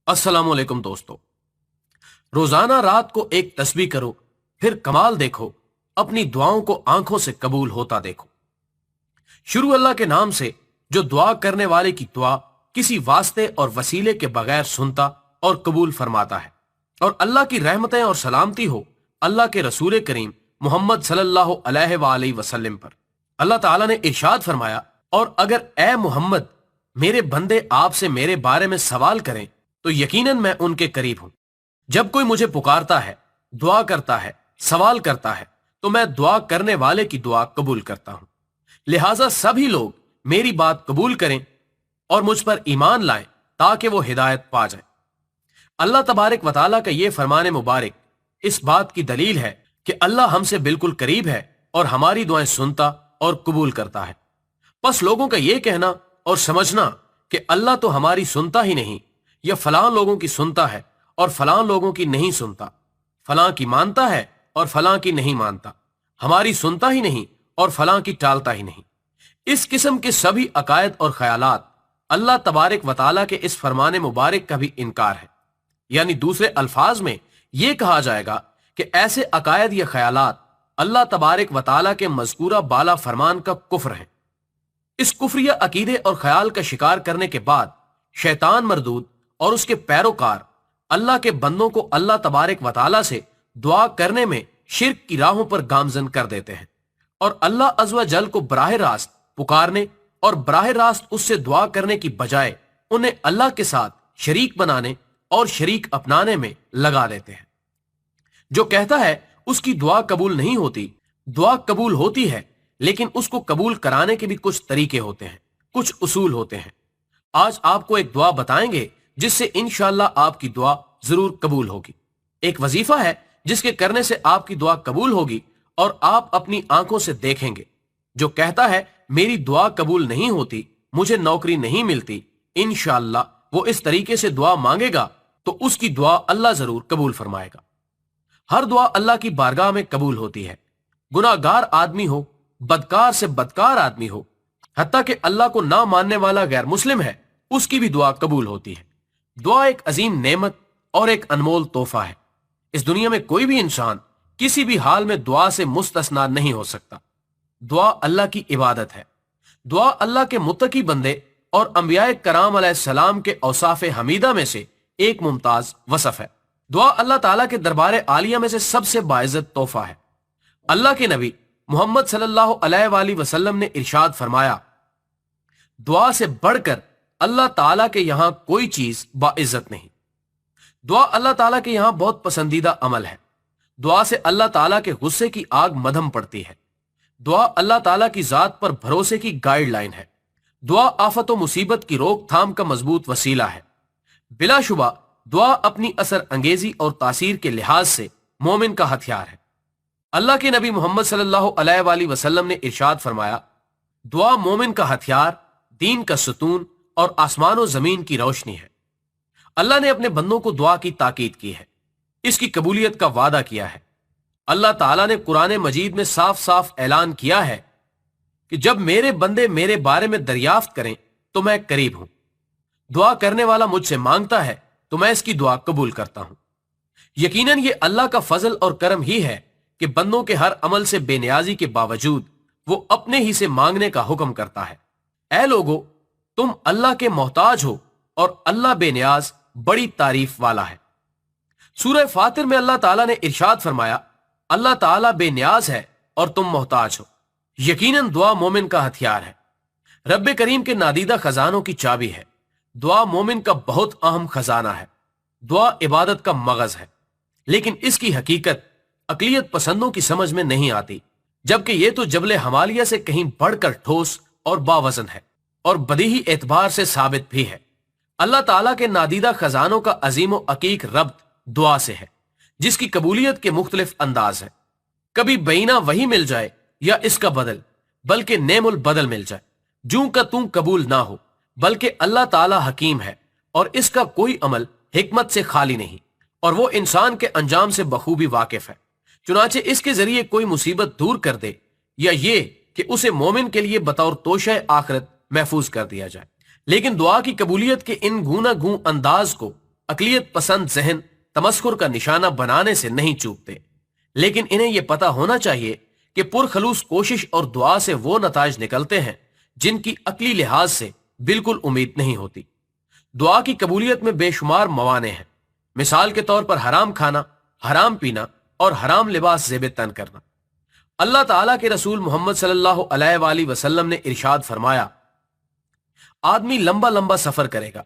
अस्सलाम वालेकुम दोस्तों। रोजाना रात को एक तस्बीह करो, फिर कमाल देखो, अपनी दुआओं को आंखों से कबूल होता देखो। शुरू अल्लाह के नाम से, जो दुआ करने वाले की दुआ किसी वास्ते और वसीले के बगैर सुनता और कबूल फरमाता है। और अल्लाह की रहमतें और सलामती हो अल्लाह के रसूल करीम मोहम्मद सल्लल्लाहु अलैहि वसल्लम पर। अल्लाह ताला ने इरशाद फरमाया, और अगर ए मोहम्मद मेरे बंदे आपसे मेरे बारे में सवाल करें तो यकीनन मैं उनके करीब हूं। जब कोई मुझे पुकारता है, दुआ करता है, सवाल करता है, तो मैं दुआ करने वाले की दुआ कबूल करता हूं। लिहाजा सभी लोग मेरी बात कबूल करें और मुझ पर ईमान लाएं ताकि वो हिदायत पा जाए। अल्लाह तबारक व तआला का यह फरमान मुबारक इस बात की दलील है कि अल्लाह हमसे बिल्कुल करीब है और हमारी दुआएं सुनता और कबूल करता है। बस लोगों का यह कहना और समझना कि अल्लाह तो हमारी सुनता ही नहीं, या फलां लोगों की सुनता है और फलां लोगों की नहीं सुनता, फलां की मानता है और फलां की नहीं मानता, हमारी सुनता ही नहीं और फलां की टालता ही नहीं, इस किस्म के सभी अकायद और ख्यालात अल्लाह तबारक व तआला के इस फरमान मुबारक का भी इनकार है। यानी दूसरे अल्फाज में यह कहा जाएगा कि ऐसे अकायद या ख्यालात अल्लाह तबारक व तआला के मज़कूरा बाला फरमान का कुफ्र है। इस कुफ्रिया अकीदे और ख्याल का शिकार करने के बाद शैतान मरदूद और उसके पैरोकार अल्लाह के बंदों को अल्लाह तबारक व तआला से दुआ करने में शिर्क की राहों पर गामजन कर देते हैं और अल्लाह अज़्व जल को बराह रास्त पुकारने और बराह रास्त उससे दुआ करने की बजाय उन्हें अल्लाह के साथ शरीक बनाने और शरीक अपनाने में लगा देते हैं। जो कहता है उसकी दुआ कबूल नहीं होती, दुआ कबूल होती है, लेकिन उसको कबूल कराने के भी कुछ तरीके होते हैं, कुछ उसूल होते हैं। आज आपको एक दुआ बताएंगे जिससे इंशाअल्लाह आपकी दुआ जरूर कबूल होगी। एक वजीफा है जिसके करने से आपकी दुआ कबूल होगी और आप अपनी आंखों से देखेंगे। जो कहता है मेरी दुआ कबूल नहीं होती, मुझे नौकरी नहीं मिलती, इंशाअल्लाह वो इस तरीके से दुआ मांगेगा तो उसकी दुआ अल्लाह जरूर कबूल फरमाएगा। हर दुआ अल्लाह की बारगाह में कबूल होती है। गुनाहगार आदमी हो, बदकार से बदकार आदमी हो, हत्ता कि अल्लाह को ना मानने वाला गैर मुस्लिम है, उसकी भी दुआ कबूल होती है। दुआ एक अजीम नेमत और एक अनमोल तोहफा है। इस दुनिया में कोई भी इंसान किसी भी हाल में दुआ से मुस्तस्ना नहीं हो सकता। दुआ अल्लाह की इबादत है। दुआ अल्लाह के मुत्तकी बंदे और अंबियाए कराम अलैहिस्सलाम के औसाफ हमीदा में से एक मुमताज वसफ है। दुआ अल्लाह ताला के दरबार आलिया में से सबसे बाइज्जत तोहफा है। अल्लाह के नबी मोहम्मद सल्लल्लाहु अलैहि वसल्लम ने इरशाद फरमाया, दुआ से बढ़कर अल्लाह ताला के यहां कोई चीज बाइज्जत नहीं। दुआ अल्लाह ताला के यहां बहुत पसंदीदा अमल है। दुआ से अल्लाह ताला के गुस्से की आग मधम पड़ती है। दुआ अल्लाह ताला की जात पर भरोसे की गाइडलाइन है। दुआ आफत व मुसीबत की रोकथाम का मजबूत वसीला है। बिलाशुबा दुआ अपनी असर अंगेजी और तासीर के लिहाज से मोमिन का हथियार है। अल्लाह के नबी मोहम्मद सल्लल्लाहु अलैहि वसल्लम ने इरशाद फरमाया, दुआ मोमिन का हथियार, दीन का सतून और आसमान और जमीन की रोशनी है। अल्लाह ने अपने बंदों को दुआ की ताकीद की है, इसकी कबूलियत का वादा किया है। अल्लाह ताला ने कुरान मजीद में साफ साफ ऐलान किया है कि जब मेरे बंदे मेरे बारे में दरियाफ्त करें तो मैं करीब हूं। दुआ करने वाला मुझसे मांगता है तो मैं इसकी दुआ कबूल करता हूं। यकीनन ये अल्लाह का फजल और करम ही है कि बंदों के हर अमल से बेनियाजी के बावजूद वो अपने ही से मांगने का हुक्म करता है। ऐ लोगो, तुम अल्लाह के मोहताज हो और अल्लाह बेनियाज बड़ी तारीफ वाला है। सूरह फातिर में अल्लाह ताला ने इरशाद फरमाया, अल्लाह ताला बेनियाज है और तुम मोहताज हो। यकीनन दुआ मोमिन का हथियार है, रब्बे करीम के नादीदा खजानों की चाबी है। दुआ मोमिन का बहुत अहम खजाना है। दुआ इबादत का मगज है, लेकिन इसकी हकीकत अकलियत पसंदों की समझ में नहीं आती, जबकि यह तो जबले हमालिया से कहीं बढ़कर ठोस और बावजन है और बदीही एतबार से साबित भी है। अल्लाह ताला के नादीदा खजानों का अजीम व अकीक रब्त दुआ से है, जिसकी कबूलियत के मुख्तलिफ अंदाज है। कभी बैना वही मिल जाए या इसका बदल, बल्कि नेमुल बदल मिल जाए। जूं का तू कबूल ना हो, बल्कि अल्लाह ताला हकीम है और इसका कोई अमल हिकमत से खाली नहीं, और वो इंसान के अंजाम से बखूबी वाकिफ है। चुनाचे इसके जरिए कोई मुसीबत दूर कर दे, या ये कि उसे मोमिन के लिए बतौर तोशा आखिरत महफूज कर दिया जाए। लेकिन दुआ की कबूलियत के इन गूना गूं अंदाज को अकलियत पसंद जहन तमस्कुर का निशाना बनाने से नहीं चूकते, लेकिन इन्हें यह पता होना चाहिए कि पुरखलूस कोशिश और दुआ से वो नताज निकलते हैं जिनकी अकली लिहाज से बिल्कुल उम्मीद नहीं होती। दुआ की कबूलियत में बेशुमार मवाने हैं। मिसाल के तौर पर हराम खाना, हराम पीना और हराम लिबास ज़ेब तन करना। अल्लाह ताला के रसूल मोहम्मद सल्लल्लाहु अलैहि वसल्लम ने इरशाद फरमाया, आदमी लंबा लंबा सफर करेगा,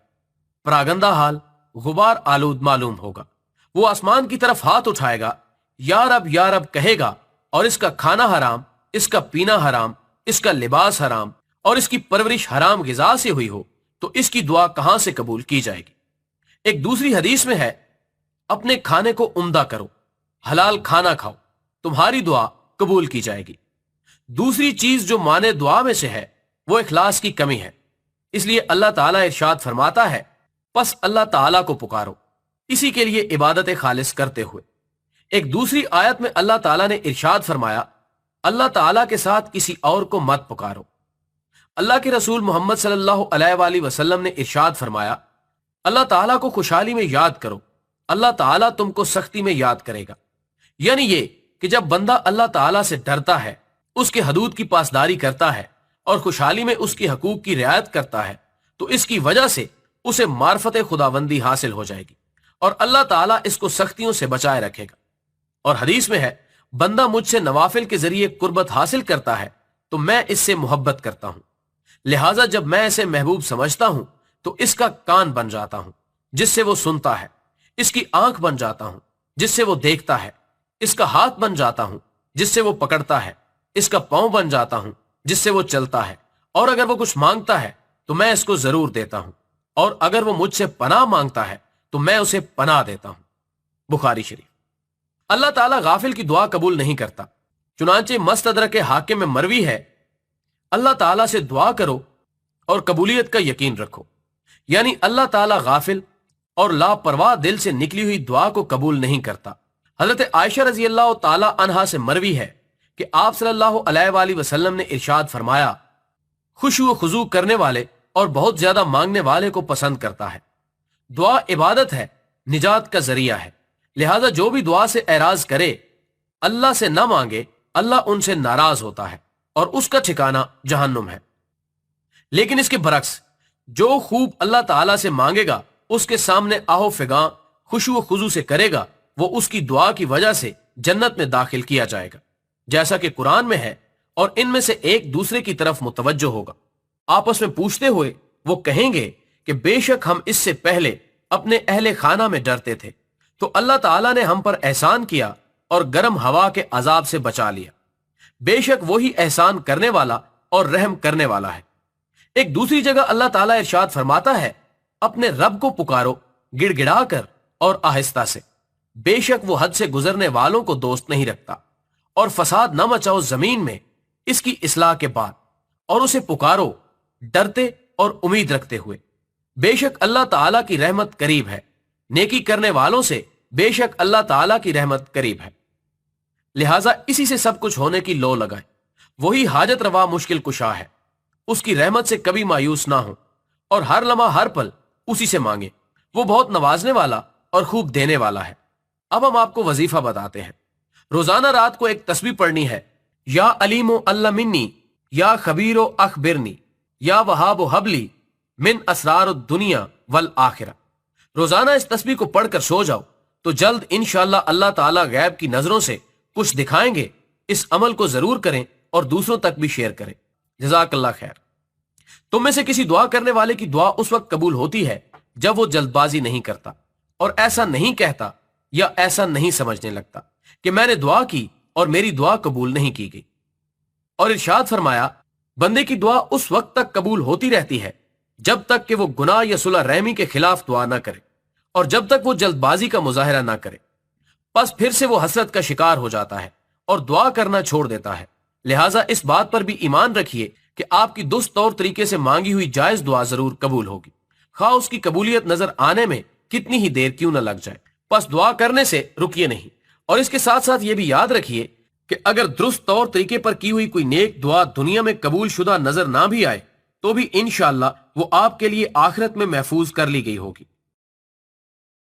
परागंदा हाल गुबार आलूद मालूम होगा। वो आसमान की तरफ हाथ उठाएगा, या रब कहेगा, और इसका खाना हराम, इसका पीना हराम, इसका लिबास हराम और इसकी परवरिश हराम गिजा से हुई हो तो इसकी दुआ कहां से कबूल की जाएगी। एक दूसरी हदीस में है, अपने खाने को उम्दा करो, हलाल खाना खाओ, तुम्हारी दुआ कबूल की जाएगी। दूसरी चीज जो माने दुआ में से है वो इखलास की कमी है। इसलिए अल्लाह ताला इरशाद फरमाता है, बस अल्लाह ताला को पुकारो, इसी के लिए इबादत खालिस करते हुए। एक दूसरी आयत में अल्लाह ताला ने इरशाद फरमाया, अल्लाह ताला के साथ किसी और को मत पुकारो। अल्लाह के रसूल मोहम्मद सल्लल्लाहु अलैहि वसल्लम ने इरशाद फरमाया, अल्लाह ताला को खुशहाली में याद करो, अल्लाह ताला तुमको सख्ती में याद करेगा। यानी ये कि जब बंदा अल्लाह ताला से डरता है, उसके हदूद की पासदारी करता है और खुशहाली में उसकी हकूक की रियायत करता है, तो इसकी वजह से उसे मार्फत खुदाबंदी हासिल हो जाएगी और अल्लाह ताला इसको सख्तियों से बचाए रखेगा। और हदीस में है, बंदा मुझसे नवाफिल के जरिए कुर्बत हासिल करता है तो मैं इससे मोहब्बत करता हूं, लिहाजा जब मैं इसे महबूब समझता हूं तो इसका कान बन जाता हूं जिससे वो सुनता है, इसकी आंख बन जाता हूं जिससे वो देखता है, इसका हाथ बन जाता हूं जिससे वो पकड़ता है, इसका पांव बन जाता हूं जिससे वो चलता है, और अगर वो कुछ मांगता है तो मैं इसको जरूर देता हूं, और अगर वो मुझसे पनाह मांगता है तो मैं उसे पनाह देता हूं। बुखारी शरीफ। अल्लाह ताला गाफिल की दुआ कबूल नहीं करता। चुनांचे मस्तदरक के हाकिम में मरवी है, अल्लाह ताला से दुआ करो और कबूलियत का यकीन रखो। यानी अल्लाह ताला गाफिल और लापरवाह दिल से निकली हुई दुआ को कबूल नहीं करता। हजरत आयशा रजी अल्लाह ताला अन्हा से मरवी है कि आप सल्लल्लाहु अलैहि वसल्लम ने इरशाद फरमाया, खुशू खुजू करने वाले और बहुत ज्यादा मांगने वाले को पसंद करता है। दुआ इबादत है, निजात का जरिया है, लिहाजा जो भी दुआ से एराज करे, अल्लाह से न मांगे, अल्लाह उनसे नाराज होता है और उसका ठिकाना जहन्नुम है। लेकिन इसके बरक्स, जो खूब अल्लाह ताला से मांगेगा, उसके सामने आहो फिगां खुशू खुजू से करेगा, वो उसकी दुआ की वजह से जन्नत में दाखिल किया जाएगा, जैसा कि कुरान में है, और इनमें से एक दूसरे की तरफ मुतवज्जो होगा। आपस में पूछते हुए वो कहेंगे कि बेशक हम इससे पहले अपने अहले खाना में डरते थे, तो अल्लाह ताला ने हम पर एहसान किया और गर्म हवा के अजाब से बचा लिया। बेशक वही एहसान करने वाला और रहम करने वाला है। एक दूसरी जगह अल्लाह ताला इरशाद फरमाता है, अपने रब को पुकारो गिड़गिड़ा कर और आहिस्ता से, बेशक वो हद से गुजरने वालों को दोस्त नहीं रखता, और फसाद न मचाओ जमीन में इसकी इस्लाह के बाद, और उसे पुकारो डरते और उम्मीद रखते हुए। बेशक अल्लाह ताला की रहमत करीब है, नेकी करने वालों से बेशक अल्लाह ताला की रहमत करीब है। लिहाजा इसी से सब कुछ होने की लो लगाए। वही हाजत रवा मुश्किल कुशा है, उसकी रहमत से कभी मायूस ना हो और हर लम्हा हर पल उसी से मांगे। वो बहुत नवाजने वाला और खूब देने वाला है। अब हम आपको वजीफा बताते हैं। रोजाना रात को एक तस्बीह पढ़नी है, या अलीमो अल्ला मिन्नी, या खबीरो अखबिरनी, या वहाबो हबली मिन असरार दुनिया वल आखिरा। रोजाना इस तस्बीह को पढ़कर सो जाओ तो जल्द इंशाअल्लाह अल्लाह ताला गैब की नजरों से कुछ दिखाएंगे। इस अमल को जरूर करें और दूसरों तक भी शेयर करें। जज़ाकल्लाह खैर। तुम में से किसी दुआ करने वाले की दुआ उस वक्त कबूल होती है जब वो जल्दबाजी नहीं करता और ऐसा नहीं कहता या ऐसा नहीं समझने लगता कि मैंने दुआ की और मेरी दुआ कबूल नहीं की गई। और इरशाद फरमाया, बंदे की दुआ उस वक्त तक कबूल होती रहती है जब तक कि वो गुनाह या सुलह रहमी के खिलाफ दुआ ना करे और जब तक वो जल्दबाजी का मुजाहिरा ना करे। बस फिर से वो हसरत का शिकार हो जाता है और दुआ करना छोड़ देता है। लिहाजा इस बात पर भी ईमान रखिए कि आपकी दुरुस्त तौर तरीके से मांगी हुई जायज दुआ जरूर कबूल होगी, खा उसकी कबूलियत नजर आने में कितनी ही देर क्यों न लग जाए। बस दुआ करने से रुकिए नहीं। और इसके साथ साथ ये भी याद रखिए कि अगर दुरुस्त तौर तरीके पर की हुई कोई नेक दुआ दुनिया में कबूल शुदा नजर ना भी आए तो भी इंशाअल्लाह वो आपके लिए आखिरत में महफूज कर ली गई होगी।